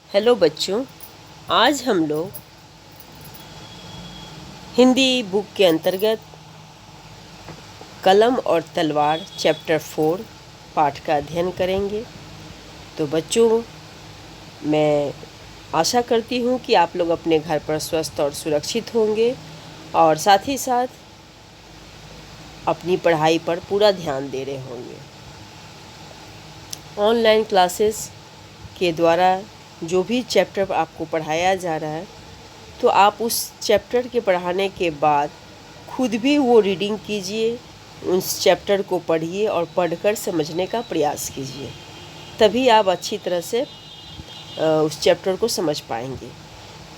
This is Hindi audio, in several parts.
हेलो बच्चों, आज हम लोग हिंदी बुक के अंतर्गत कलम और तलवार चैप्टर 4 पाठ का अध्ययन करेंगे। तो बच्चों, मैं आशा करती हूँ कि आप लोग अपने घर पर स्वस्थ और सुरक्षित होंगे और साथ ही साथ अपनी पढ़ाई पर पूरा ध्यान दे रहे होंगे। ऑनलाइन क्लासेस के द्वारा जो भी चैप्टर आपको पढ़ाया जा रहा है, तो आप उस चैप्टर के पढ़ाने के बाद खुद भी वो रीडिंग कीजिए, उस चैप्टर को पढ़िए और पढ़कर समझने का प्रयास कीजिए। तभी आप अच्छी तरह से उस चैप्टर को समझ पाएंगे।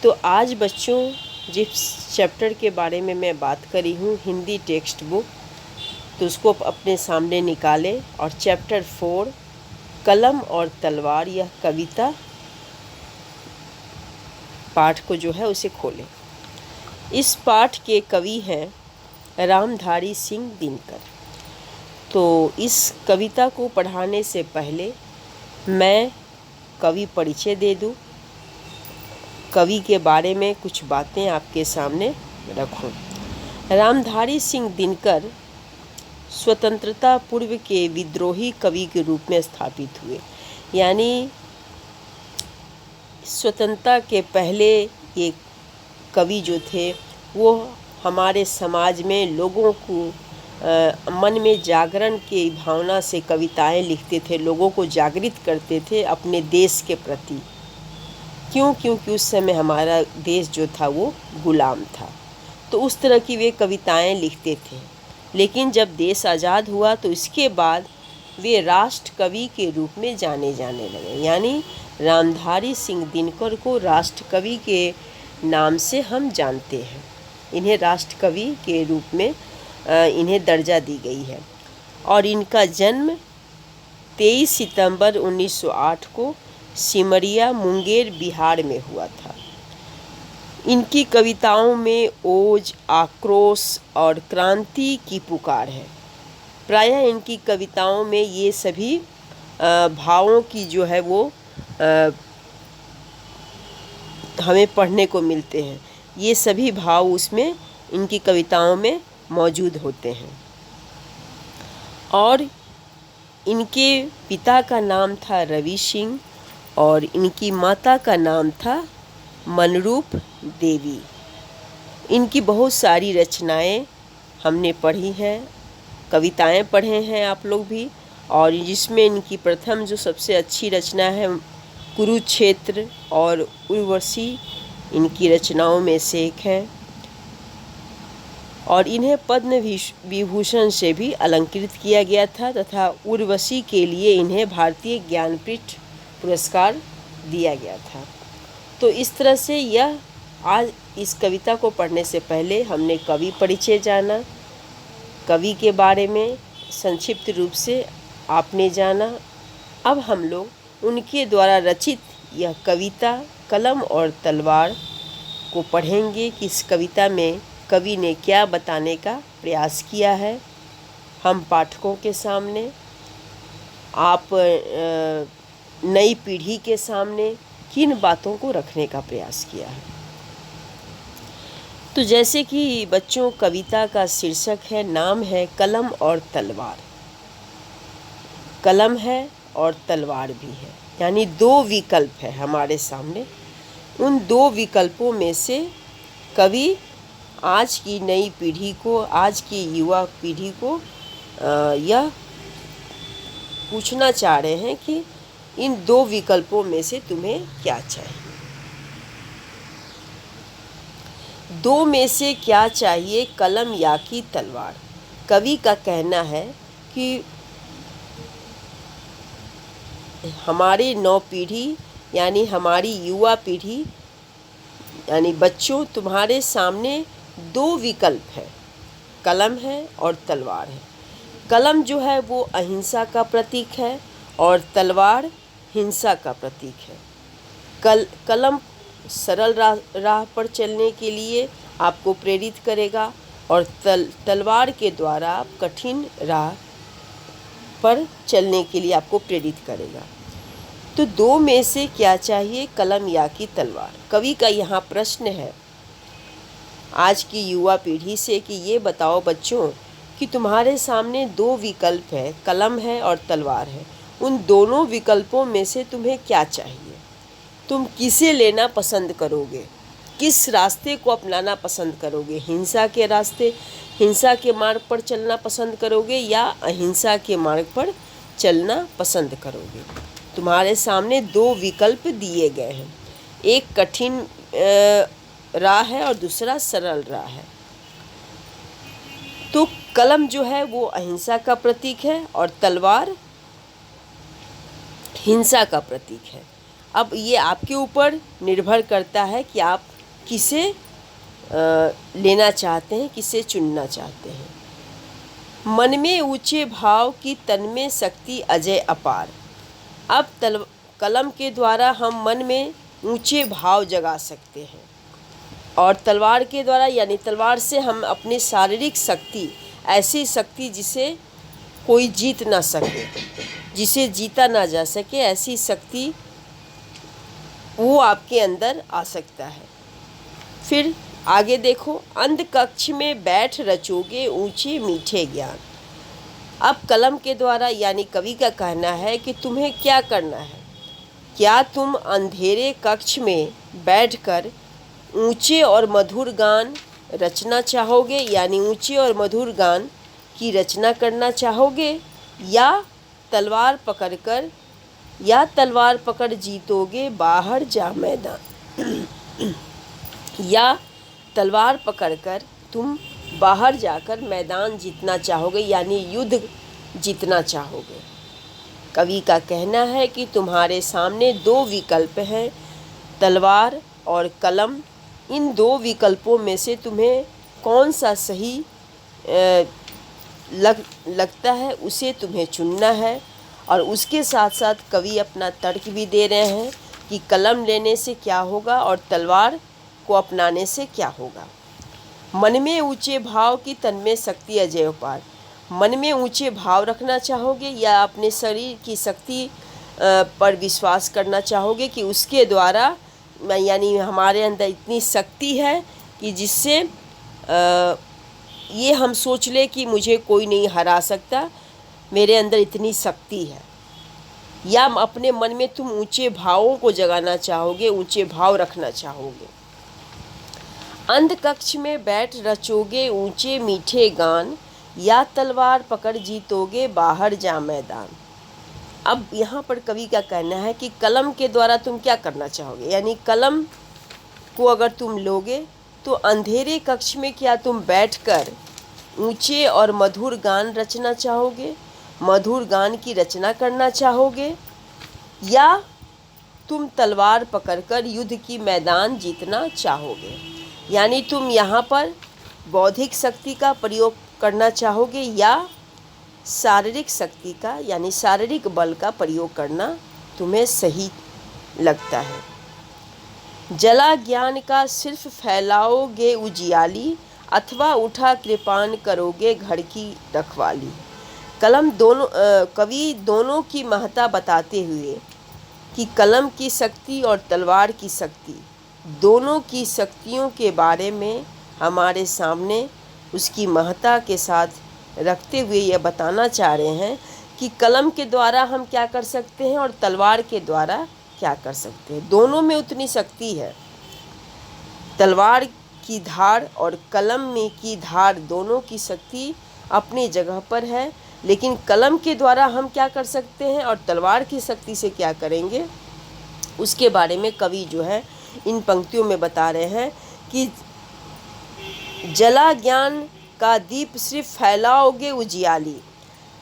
तो आज बच्चों, जिस चैप्टर के बारे में मैं बात करी हूँ, हिंदी टेक्स्ट बुक, तो उसको अपने सामने निकालें और चैप्टर 4 कलम और तलवार यह कविता पाठ को जो है उसे खोलें। इस पाठ के कवि हैं रामधारी सिंह दिनकर। तो इस कविता को पढ़ाने से पहले मैं कवि परिचय दे दूं, कवि के बारे में कुछ बातें आपके सामने रखूं। रामधारी सिंह दिनकर स्वतंत्रता पूर्व के विद्रोही कवि के रूप में स्थापित हुए। यानी स्वतंत्रता के पहले ये कवि जो थे वो हमारे समाज में लोगों को मन में जागरण की भावना से कविताएं लिखते थे, लोगों को जागृत करते थे अपने देश के प्रति। क्योंकि उस समय हमारा देश जो था वो गुलाम था, तो उस तरह की वे कविताएं लिखते थे। लेकिन जब देश आज़ाद हुआ तो इसके बाद वे राष्ट्र कवि के रूप में जाने लगे। यानी रामधारी सिंह दिनकर को राष्ट्र कवि के नाम से हम जानते हैं। इन्हें राष्ट्र कवि के रूप में इन्हें दर्जा दी गई है। और इनका जन्म 23 सितंबर 1908 को सिमरिया, मुंगेर, बिहार में हुआ था। इनकी कविताओं में ओज, आक्रोश और क्रांति की पुकार है। प्रायः इनकी कविताओं में ये सभी भावों की जो है वो हमें पढ़ने को मिलते हैं। ये सभी भाव उसमें इनकी कविताओं में मौजूद होते हैं। और इनके पिता का नाम था रवि सिंह और इनकी माता का नाम था मनरूप देवी। इनकी बहुत सारी रचनाएं हमने पढ़ी हैं, कविताएं पढ़े हैं आप लोग भी। और जिसमें इनकी प्रथम जो सबसे अच्छी रचना है कुरुक्षेत्र और उर्वशी इनकी रचनाओं में से एक है। और इन्हें पद्म विभूषण से भी अलंकृत किया गया था तथा उर्वशी के लिए इन्हें भारतीय ज्ञानपीठ पुरस्कार दिया गया था। तो इस तरह से यह आज इस कविता को पढ़ने से पहले हमने कवि परिचय जाना, कवि के बारे में संक्षिप्त रूप से आपने जाना। अब हम लोग उनके द्वारा रचित यह कविता कलम और तलवार को पढ़ेंगे कि इस कविता में कवि ने क्या बताने का प्रयास किया है हम पाठकों के सामने, आप नई पीढ़ी के सामने किन बातों को रखने का प्रयास किया है। तो जैसे कि बच्चों, कविता का शीर्षक है, नाम है कलम और तलवार। कलम है और तलवार भी है, यानी दो विकल्प है हमारे सामने। उन दो विकल्पों में से कवि आज की नई पीढ़ी को, आज की युवा पीढ़ी को यह पूछना चाह रहे हैं कि इन दो विकल्पों में से तुम्हें क्या चाहिए। दो में से क्या चाहिए, कलम या कि तलवार। कवि का कहना है कि हमारी नौ पीढ़ी यानी हमारी युवा पीढ़ी यानी बच्चों, तुम्हारे सामने दो विकल्प है, कलम है और तलवार है। कलम जो है वो अहिंसा का प्रतीक है और तलवार हिंसा का प्रतीक है। कलम सरल राह पर चलने के लिए आपको प्रेरित करेगा और तलवार के द्वारा आप कठिन राह पर चलने के लिए आपको प्रेरित करेगा। तो तो दो में से क्या चाहिए, कलम या कि तलवार? कवि का यहाँ प्रश्न है आज की युवा पीढ़ी से कि ये बताओ बच्चों कि तुम्हारे सामने दो विकल्प है, कलम है और तलवार है। उन दोनों विकल्पों में से तुम्हें क्या चाहिए? तुम किसे लेना पसंद करोगे? किस रास्ते को अपनाना पसंद करोगे? हिंसा के रास्ते, हिंसा के मार्ग पर चलना पसंद करोगे या अहिंसा के मार्ग पर चलना पसंद करोगे? तुम्हारे सामने दो विकल्प दिए गए हैं, एक कठिन राह है और दूसरा सरल राह है। तो कलम जो है वो अहिंसा का प्रतीक है और तलवार हिंसा का प्रतीक है। अब ये आपके ऊपर निर्भर करता है कि आप किसे लेना चाहते हैं, किसे चुनना चाहते हैं। मन में ऊंचे भाव की तन में शक्ति अजय अपार। अब कलम के द्वारा हम मन में ऊंचे भाव जगा सकते हैं और तलवार के द्वारा यानी तलवार से हम अपनी शारीरिक शक्ति, ऐसी शक्ति जिसे कोई जीत ना सके, जिसे जीता ना जा सके, ऐसी शक्ति वो आपके अंदर आ सकता है। फिर आगे देखो, अंध कक्ष में बैठ रचोगे ऊंचे मीठे ज्ञान। अब कलम के द्वारा यानी कवि का कहना है कि तुम्हें क्या करना है। क्या तुम अंधेरे कक्ष में बैठकर ऊंचे और मधुर गान रचना चाहोगे, यानी ऊंचे और मधुर गान की रचना करना चाहोगे, या तलवार पकड़ जीतोगे बाहर जा मैदान या तलवार पकड़कर तुम बाहर जाकर मैदान जीतना चाहोगे, यानी युद्ध जीतना चाहोगे। कवि का कहना है कि तुम्हारे सामने दो विकल्प हैं, तलवार और कलम। इन दो विकल्पों में से तुम्हें कौन सा सही लगता है उसे तुम्हें चुनना है। और उसके साथ साथ कवि अपना तर्क भी दे रहे हैं कि कलम लेने से क्या होगा और तलवार को अपनाने से क्या होगा। मन में ऊंचे भाव की तन में शक्ति अजय अपार। मन में ऊंचे भाव रखना चाहोगे या अपने शरीर की शक्ति पर विश्वास करना चाहोगे कि उसके द्वारा यानी हमारे अंदर इतनी शक्ति है कि जिससे ये हम सोच ले कि मुझे कोई नहीं हरा सकता, मेरे अंदर इतनी शक्ति है। या अपने मन में तुम ऊंचे भावों को जगाना चाहोगे, ऊंचे भाव रखना चाहोगे। अंध कक्ष में बैठ रचोगे ऊंचे मीठे गान या तलवार पकड़ जीतोगे बाहर जा मैदान। अब यहाँ पर कवि का कहना है कि कलम के द्वारा तुम क्या करना चाहोगे, यानी कलम को अगर तुम लोगे तो अंधेरे कक्ष में क्या तुम बैठकर ऊंचे और मधुर गान रचना चाहोगे, मधुर गान की रचना करना चाहोगे, या तुम तलवार पकड़कर युद्ध की मैदान जीतना चाहोगे। यानी तुम यहाँ पर बौद्धिक शक्ति का प्रयोग करना चाहोगे या शारीरिक शक्ति का यानी शारीरिक बल का प्रयोग करना तुम्हें सही लगता है। जला ज्ञान का सिर्फ फैलाओगे उजियाली, अथवा उठा कृपान करोगे घर की रखवाली। कवि दोनों की महत्ता बताते हुए कि कलम की शक्ति और तलवार की शक्ति, दोनों की शक्तियों के बारे में हमारे सामने उसकी महत्ता के साथ रखते हुए यह बताना चाह रहे हैं कि कलम के द्वारा हम क्या कर सकते हैं और तलवार के द्वारा क्या कर सकते हैं। दोनों में उतनी शक्ति है। तलवार की धार और कलम में की धार, दोनों की शक्ति अपनी जगह पर है, लेकिन कलम के द्वारा हम क्या कर सकते हैं और तलवार की शक्ति से क्या करेंगे, उसके बारे में कवि जो है इन पंक्तियों में बता रहे हैं कि जला ज्ञान का दीप सिर्फ फैलाओगे उजियाली।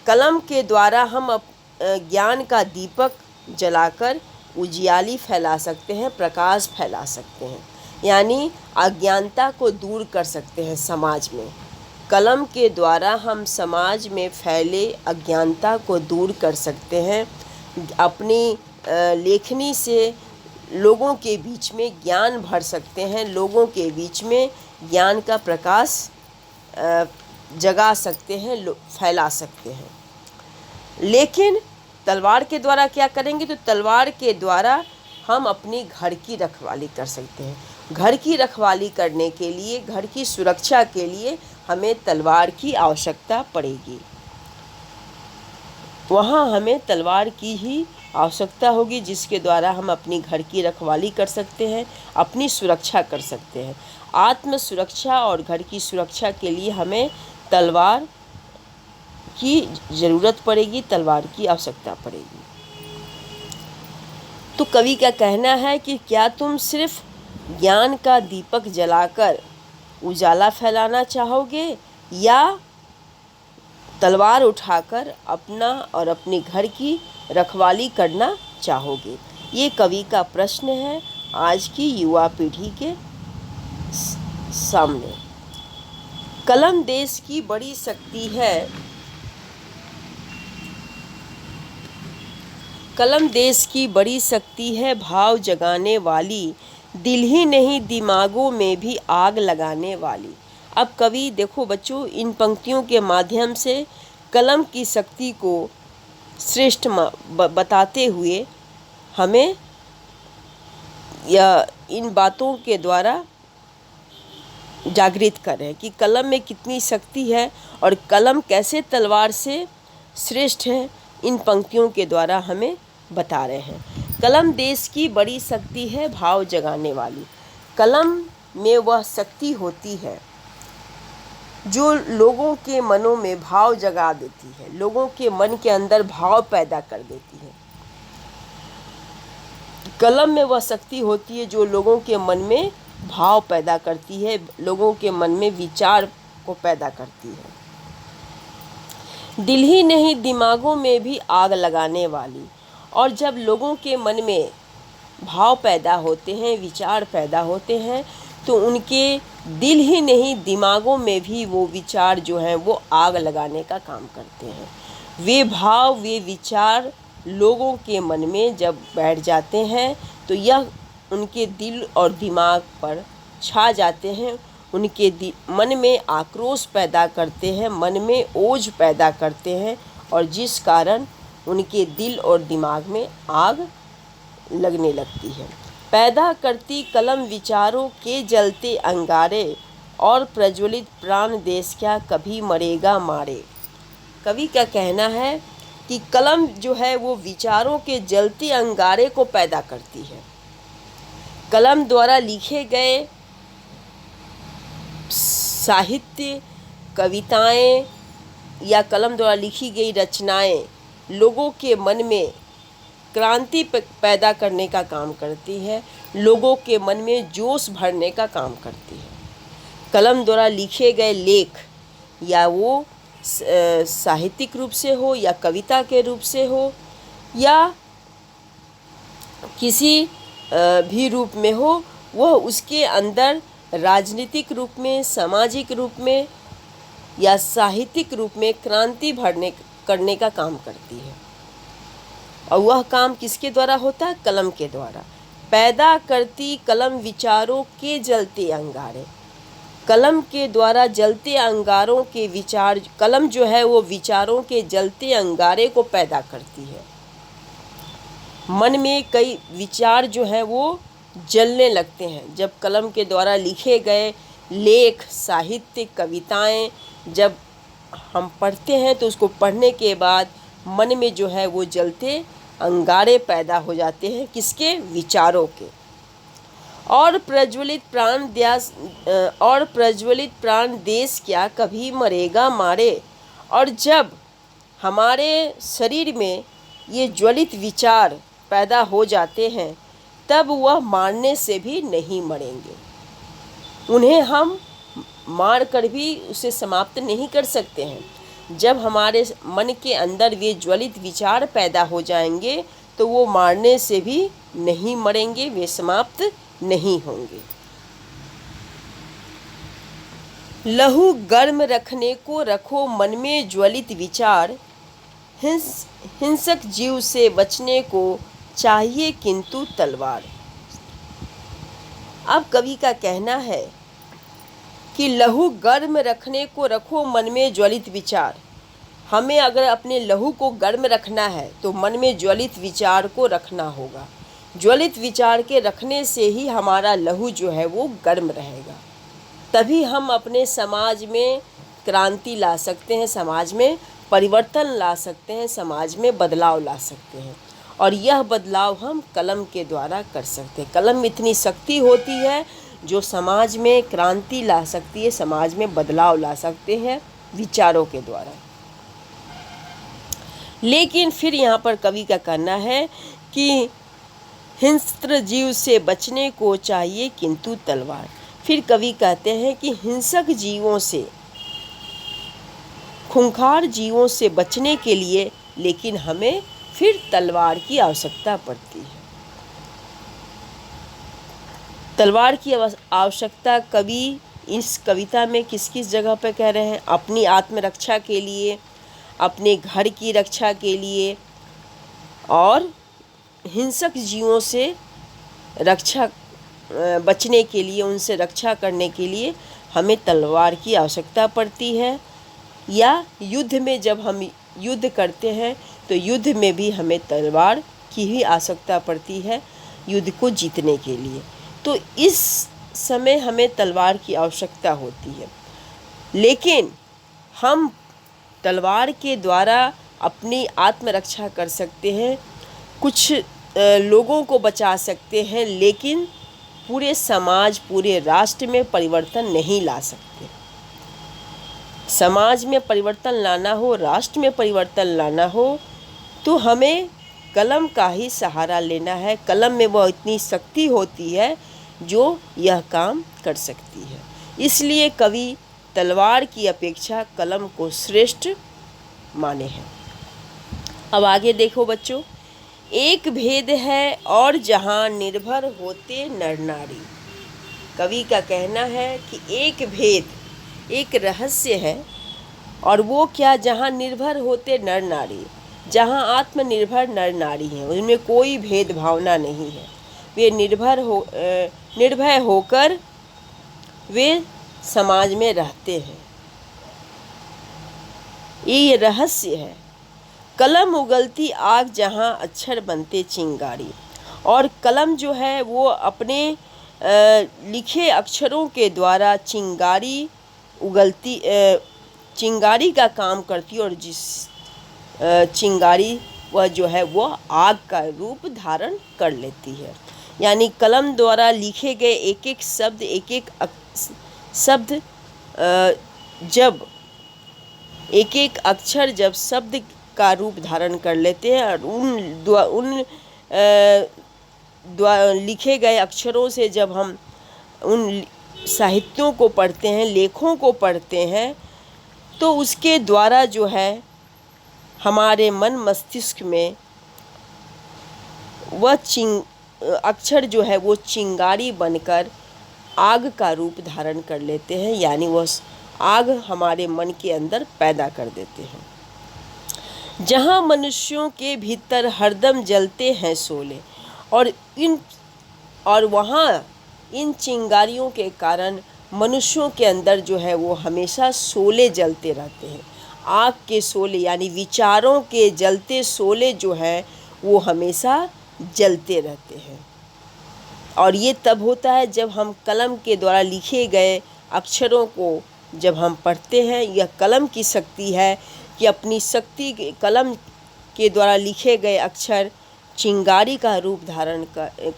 कलम के द्वारा हम ज्ञान का दीपक जलाकर उजियाली फैला सकते हैं, प्रकाश फैला सकते हैं, यानी अज्ञानता को दूर कर सकते हैं समाज में। कलम के द्वारा हम समाज में फैले अज्ञानता को दूर कर सकते हैं। अपनी लेखनी से लोगों के बीच में ज्ञान भर सकते हैं, लोगों के बीच में ज्ञान का प्रकाश जगा सकते हैं, फैला सकते हैं। लेकिन तलवार के द्वारा क्या करेंगे, तो तलवार के द्वारा हम अपनी घर की रखवाली कर सकते हैं। घर की रखवाली करने के लिए, घर की सुरक्षा के लिए हमें तलवार की आवश्यकता पड़ेगी। वहाँ हमें तलवार की ही आवश्यकता होगी, जिसके द्वारा हम अपनी घर की रखवाली कर सकते हैं, अपनी सुरक्षा कर सकते हैं। आत्म सुरक्षा और घर की सुरक्षा के लिए हमें तलवार की ज़रूरत पड़ेगी, तलवार की आवश्यकता पड़ेगी। तो कवि का कहना है कि क्या तुम सिर्फ ज्ञान का दीपक जलाकर उजाला फैलाना चाहोगे, या तलवार उठाकर अपना और अपने घर की रखवाली करना चाहोगे। ये कवि का प्रश्न है आज की युवा पीढ़ी के सामने। कलम देश की बड़ी शक्ति है, कलम देश की बड़ी शक्ति है, भाव जगाने वाली, दिल ही नहीं दिमागों में भी आग लगाने वाली। अब कवि देखो बच्चों, इन पंक्तियों के माध्यम से कलम की शक्ति को श्रेष्ठ बताते हुए हमें या इन बातों के द्वारा जागृत कर रहे हैं कि कलम में कितनी शक्ति है और कलम कैसे तलवार से श्रेष्ठ है। इन पंक्तियों के द्वारा हमें बता रहे हैं। कलम देश की बड़ी शक्ति है, भाव जगाने वाली। कलम में वह शक्ति होती है जो लोगों के मनों में भाव जगा देती है, लोगों के मन के अंदर भाव पैदा कर देती है। कलम में वह शक्ति होती है जो लोगों के मन में भाव पैदा करती है, लोगों के मन में विचार को पैदा करती है। दिल ही नहीं दिमागों में भी आग लगाने वाली। और जब लोगों के मन में भाव पैदा होते हैं, विचार पैदा होते हैं, तो उनके दिल ही नहीं दिमागों में भी वो विचार जो हैं वो आग लगाने का काम करते हैं। वे भाव, वे विचार लोगों के मन में जब बैठ जाते हैं तो यह उनके दिल और दिमाग पर छा जाते हैं, उनके मन में आक्रोश पैदा करते हैं, मन में ओज पैदा करते हैं, और जिस कारण उनके दिल और दिमाग में आग लगने लगती है। पैदा करती कलम विचारों के जलते अंगारे, और प्रज्वलित प्राण देश क्या कभी मरेगा मारे। कवि का कहना है कि कलम जो है वो विचारों के जलते अंगारे को पैदा करती है। कलम द्वारा लिखे गए साहित्य, कविताएं या कलम द्वारा लिखी गई रचनाएं लोगों के मन में क्रांति पैदा करने का काम करती है, लोगों के मन में जोश भरने का काम करती है। कलम द्वारा लिखे गए लेख, या वो साहित्यिक रूप से हो या कविता के रूप से हो या किसी भी रूप में हो, वह उसके अंदर राजनीतिक रूप में, सामाजिक रूप में या साहित्यिक रूप में क्रांति करने का काम करती है। और वह काम किसके द्वारा होता है? कलम के द्वारा। पैदा करती कलम विचारों के जलते अंगारे। कलम के द्वारा जलते अंगारों के विचार, कलम जो है वो विचारों के जलते अंगारे को पैदा करती है। मन में कई विचार जो है वो जलने लगते हैं जब कलम के द्वारा लिखे गए लेख, साहित्य, कविताएं जब हम पढ़ते हैं तो उसको पढ़ने के बाद मन में जो है वो जलते अंगारे पैदा हो जाते हैं। किसके? विचारों के। और प्रज्वलित प्राण देश क्या कभी मरेगा मारे। और जब हमारे शरीर में ये ज्वलित विचार पैदा हो जाते हैं तब वह मारने से भी नहीं मरेंगे। उन्हें हम मार कर भी उसे समाप्त नहीं कर सकते हैं। जब हमारे मन के अंदर वे ज्वलित विचार पैदा हो जाएंगे तो वो मारने से भी नहीं मरेंगे, वे समाप्त नहीं होंगे। लहू गर्म रखने को रखो मन में ज्वलित विचार, हिंसक जीव से बचने को चाहिए किंतु तलवार। अब कवि का कहना है कि लहू गर्म रखने को रखो मन में ज्वलित विचार, हमें अगर अपने लहू को गर्म रखना है तो मन में ज्वलित विचार को रखना होगा। ज्वलित विचार के रखने से ही हमारा लहू जो है वो गर्म रहेगा। तभी हम अपने समाज में क्रांति ला सकते हैं, समाज में परिवर्तन ला सकते हैं, समाज में बदलाव ला सकते हैं। और यह बदलाव हम कलम के द्वारा कर सकते हैं। कलम इतनी शक्ति होती है जो समाज में क्रांति ला सकती है, समाज में बदलाव ला सकते हैं विचारों के द्वारा। लेकिन फिर यहाँ पर कवि का कहना है कि हिंस्त्र जीव से बचने को चाहिए किंतु तलवार। फिर कवि कहते हैं कि हिंसक जीवों से, खूंखार जीवों से बचने के लिए लेकिन हमें फिर तलवार की आवश्यकता पड़ती है। तलवार की आवश्यकता कवि इस कविता में किस किस जगह पर कह रहे हैं? अपनी आत्मरक्षा के लिए, अपने घर की रक्षा के लिए और हिंसक जीवों से बचने के लिए, उनसे रक्षा करने के लिए हमें तलवार की आवश्यकता पड़ती है। या युद्ध में जब हम युद्ध करते हैं तो युद्ध में भी हमें तलवार की ही आवश्यकता पड़ती है युद्ध को जीतने के लिए। तो इस समय हमें तलवार की आवश्यकता होती है। लेकिन हम तलवार के द्वारा अपनी आत्मरक्षा कर सकते हैं, कुछ लोगों को बचा सकते हैं, लेकिन पूरे समाज, पूरे राष्ट्र में परिवर्तन नहीं ला सकते। समाज में परिवर्तन लाना हो, राष्ट्र में परिवर्तन लाना हो तो हमें कलम का ही सहारा लेना है। कलम में वह इतनी शक्ति होती है जो यह काम कर सकती है। इसलिए कवि तलवार की अपेक्षा कलम को श्रेष्ठ माने हैं। अब आगे देखो बच्चों, एक भेद है और जहाँ निर्भर होते नर नारी। कवि का कहना है कि एक भेद, एक रहस्य है, और वो क्या? जहाँ निर्भर होते नर नारी, जहाँ आत्मनिर्भर नर नारी हैं, उनमें कोई भेद भावना नहीं है। वे निर्भय होकर वे समाज में रहते हैं। ये रहस्य है। कलम उगलती आग जहाँ अक्षर बनते चिंगारी। और कलम जो है वो अपने लिखे अक्षरों के द्वारा चिंगारी उगलती, चिंगारी का काम करती है। और जिस चिंगारी वह जो है वो आग का रूप धारण कर लेती है। यानी कलम द्वारा लिखे गए एक एक शब्द, एक एक शब्द जब एक एक अक्षर जब शब्द का रूप धारण कर लेते हैं और उन लिखे गए अक्षरों से जब हम उन साहित्यों को पढ़ते हैं, लेखों को पढ़ते हैं, तो उसके द्वारा जो है हमारे मन मस्तिष्क में वह अक्षर जो है वो चिंगारी बनकर आग का रूप धारण कर लेते हैं। यानी वह आग हमारे मन के अंदर पैदा कर देते हैं। जहाँ मनुष्यों के भीतर हरदम जलते हैं शोले, और वहाँ इन चिंगारियों के कारण मनुष्यों के अंदर जो है वो हमेशा शोले जलते रहते हैं। आग के शोले यानी विचारों के जलते शोले जो है वो हमेशा जलते रहते हैं। और ये तब होता है जब हम कलम के द्वारा लिखे गए अक्षरों को जब हम पढ़ते हैं। यह कलम की शक्ति है कि अपनी शक्ति, कलम के द्वारा लिखे गए अक्षर चिंगारी का रूप धारण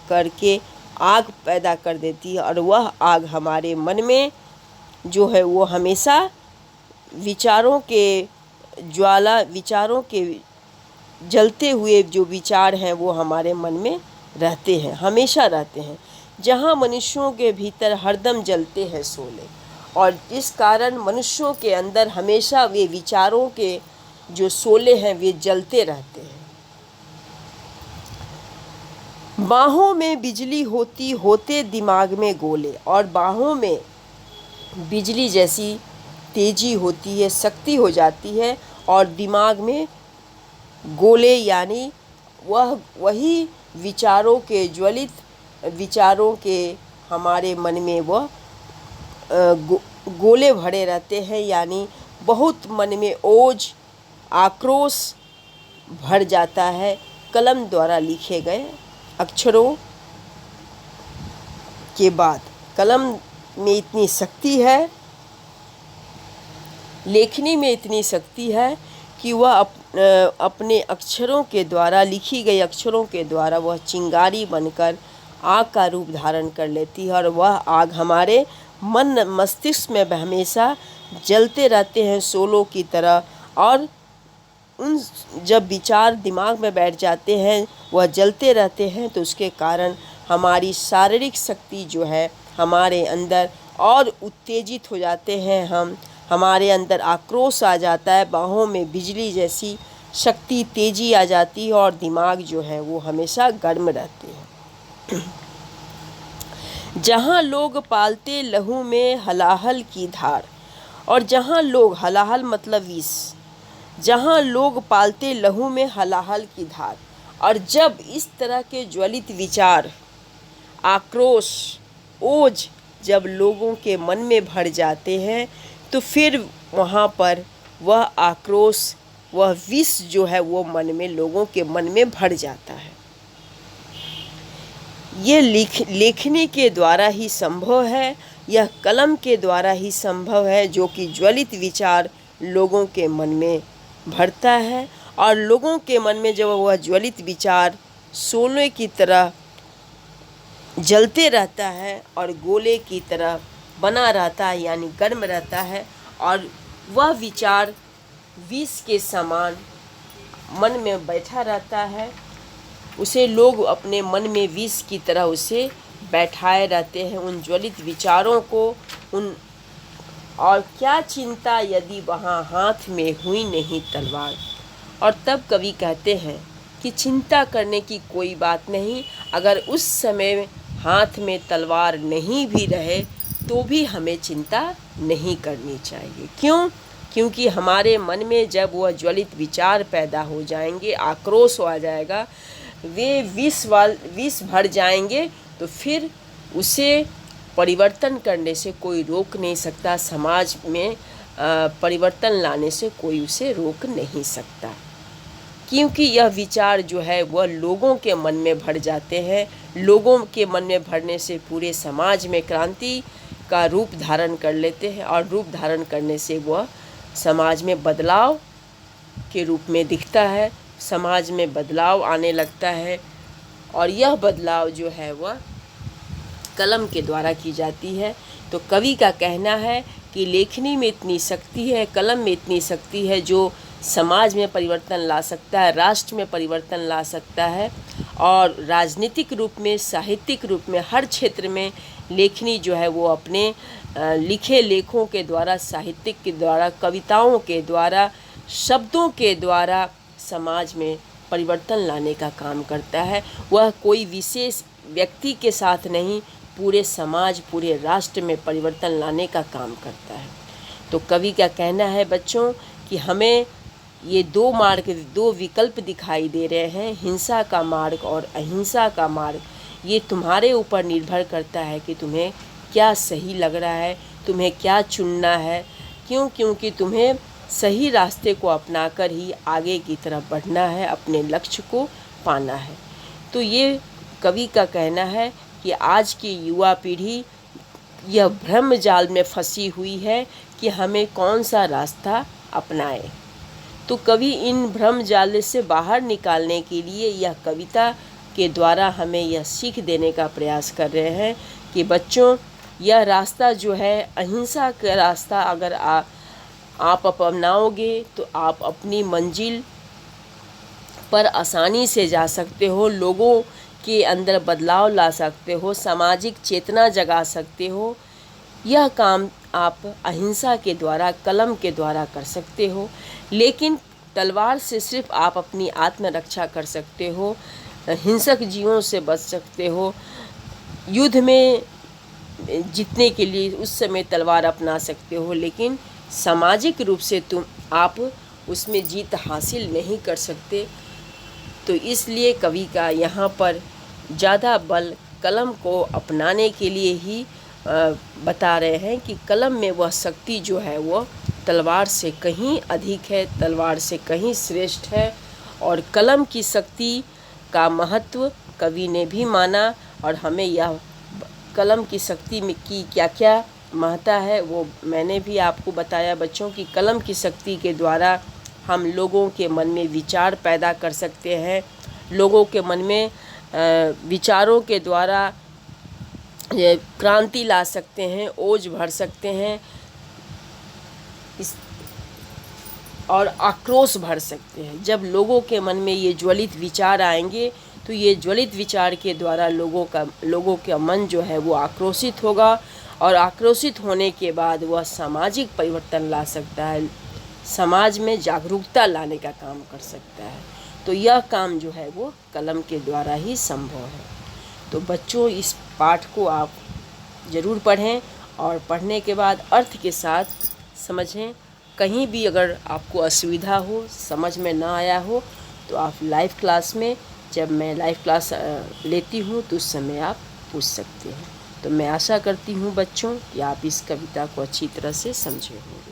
करके आग पैदा कर देती है। और वह आग हमारे मन में जो है वो हमेशा विचारों के ज्वाला, विचारों के जलते हुए जो विचार हैं वो हमारे मन में रहते हैं, हमेशा रहते हैं। जहाँ मनुष्यों के भीतर हरदम जलते हैं शोले, और इस कारण मनुष्यों के अंदर हमेशा वे विचारों के जो शोले हैं वे जलते रहते हैं। बाहों में बिजली होती होते दिमाग में गोले। और बाहों में बिजली जैसी तेजी होती है, शक्ति हो जाती है, और दिमाग में गोले यानी वही विचारों के ज्वलित विचारों के हमारे मन में वह गोले भरे रहते हैं। यानी बहुत मन में ओज आक्रोश भर जाता है कलम द्वारा लिखे गए अक्षरों के बाद। कलम में इतनी शक्ति है, लेखनी में इतनी शक्ति है कि वह अपने अक्षरों के द्वारा, लिखी गई अक्षरों के द्वारा वह चिंगारी बनकर आग का रूप धारण कर लेती है, और वह आग हमारे मन मस्तिष्क में हमेशा जलते रहते हैं शोलों की तरह। और उन जब विचार दिमाग में बैठ जाते हैं, वह जलते रहते हैं, तो उसके कारण हमारी शारीरिक शक्ति जो है हमारे अंदर और उत्तेजित हो जाते हैं। हमारे अंदर आक्रोश आ जाता है, बाहों में बिजली जैसी शक्ति, तेजी आ जाती है, और दिमाग जो है वो हमेशा गर्म रहते हैं। जहाँ लोग पालते लहू में हलाहल की धार, और जहाँ लोग, हलाहल मतलब विष, जहाँ लोग पालते लहू में हलाहल की धार। और जब इस तरह के ज्वलित विचार, आक्रोश, ओज जब लोगों के मन में भर जाते हैं, तो फिर वहाँ पर वह आक्रोश, वह विष जो है वो मन में, लोगों के मन में भर जाता है। ये लेखनी के द्वारा ही संभव है, यह कलम के द्वारा ही संभव है, जो कि ज्वलित विचार लोगों के मन में भरता है। और लोगों के मन में जब वह ज्वलित विचार सोने की तरह जलते रहता है और गोले की तरह बना रहता है, यानी गर्म रहता है, और वह विचार विष के समान मन में बैठा रहता है, उसे लोग अपने मन में विष की तरह उसे बैठाए रहते हैं, उन ज्वलित विचारों को। और क्या चिंता यदि वहाँ हाथ में हुई नहीं तलवार। और तब कवि कहते हैं कि चिंता करने की कोई बात नहीं, अगर उस समय हाथ में तलवार नहीं भी रहे तो भी हमें चिंता नहीं करनी चाहिए। क्यों? क्योंकि हमारे मन में जब वह ज्वलित विचार पैदा हो जाएंगे, आक्रोश आ जाएगा, वे विष भर जाएंगे, तो फिर उसे परिवर्तन करने से कोई रोक नहीं सकता, समाज में परिवर्तन लाने से कोई उसे रोक नहीं सकता। क्योंकि यह विचार जो है वह लोगों के मन में भर जाते हैं, लोगों के मन में भरने से पूरे समाज में क्रांति का रूप धारण कर लेते हैं, और रूप धारण करने से वह समाज में बदलाव के रूप में दिखता है, समाज में बदलाव आने लगता है। और यह बदलाव जो है वह कलम के द्वारा की जाती है। तो कवि का कहना है कि लेखनी में इतनी शक्ति है, कलम में इतनी शक्ति है, जो समाज में परिवर्तन ला सकता है, राष्ट्र में परिवर्तन ला सकता है, और राजनीतिक रूप में, साहित्यिक रूप में, हर क्षेत्र में लेखनी जो है वो अपने लिखे लेखों के द्वारा, साहित्यिक के द्वारा, कविताओं के द्वारा, शब्दों के द्वारा समाज में परिवर्तन लाने का काम करता है। वह कोई विशेष व्यक्ति के साथ नहीं, पूरे समाज, पूरे राष्ट्र में परिवर्तन लाने का काम करता है। तो कवि का कहना है बच्चों कि हमें ये दो मार्ग, दो विकल्प दिखाई दे रहे हैं, हिंसा का मार्ग और अहिंसा का मार्ग। ये तुम्हारे ऊपर निर्भर करता है कि तुम्हें क्या सही लग रहा है, तुम्हें क्या चुनना है। क्यों? क्योंकि तुम्हें सही रास्ते को अपनाकर ही आगे की तरफ बढ़ना है, अपने लक्ष्य को पाना है। तो ये कवि का कहना है कि आज की युवा पीढ़ी यह भ्रम जाल में फंसी हुई है कि हमें कौन सा रास्ता अपनाएं। तो कवि इन भ्रम जाल से बाहर निकालने के लिए यह कविता के द्वारा हमें यह सीख देने का प्रयास कर रहे हैं कि बच्चों, यह रास्ता जो है अहिंसा का रास्ता, अगर आप अपनाओगे तो आप अपनी मंजिल पर आसानी से जा सकते हो, लोगों के अंदर बदलाव ला सकते हो, सामाजिक चेतना जगा सकते हो। यह काम आप अहिंसा के द्वारा, कलम के द्वारा कर सकते हो। लेकिन तलवार से सिर्फ आप अपनी आत्मरक्षा कर सकते हो, हिंसक जीवों से बच सकते हो, युद्ध में जीतने के लिए उस समय तलवार अपना सकते हो, लेकिन सामाजिक रूप से आप उसमें जीत हासिल नहीं कर सकते। तो इसलिए कवि का यहाँ पर ज़्यादा बल कलम को अपनाने के लिए ही बता रहे हैं कि कलम में वह शक्ति जो है वो तलवार से कहीं अधिक है, तलवार से कहीं श्रेष्ठ है। और कलम की शक्ति का महत्व कवि ने भी माना, और हमें यह कलम की शक्ति में की क्या क्या महत्ता है वो मैंने भी आपको बताया बच्चों की कलम की शक्ति के द्वारा हम लोगों के मन में विचार पैदा कर सकते हैं, लोगों के मन में विचारों के द्वारा क्रांति ला सकते हैं, ओज भर सकते हैं और आक्रोश भर सकते हैं। जब लोगों के मन में ये ज्वलित विचार आएंगे तो ये ज्वलित विचार के द्वारा लोगों का मन जो है वो आक्रोशित होगा, और आक्रोशित होने के बाद वह सामाजिक परिवर्तन ला सकता है, समाज में जागरूकता लाने का काम कर सकता है। तो यह काम जो है वो कलम के द्वारा ही संभव है। तो बच्चों इस पाठ को आप ज़रूर पढ़ें, और पढ़ने के बाद अर्थ के साथ समझें। कहीं भी अगर आपको असुविधा हो, समझ में ना आया हो, तो आप लाइव क्लास में, जब मैं लाइव क्लास लेती हूँ तो उस समय आप पूछ सकते हैं। तो मैं आशा करती हूँ बच्चों कि आप इस कविता को अच्छी तरह से समझे होंगे।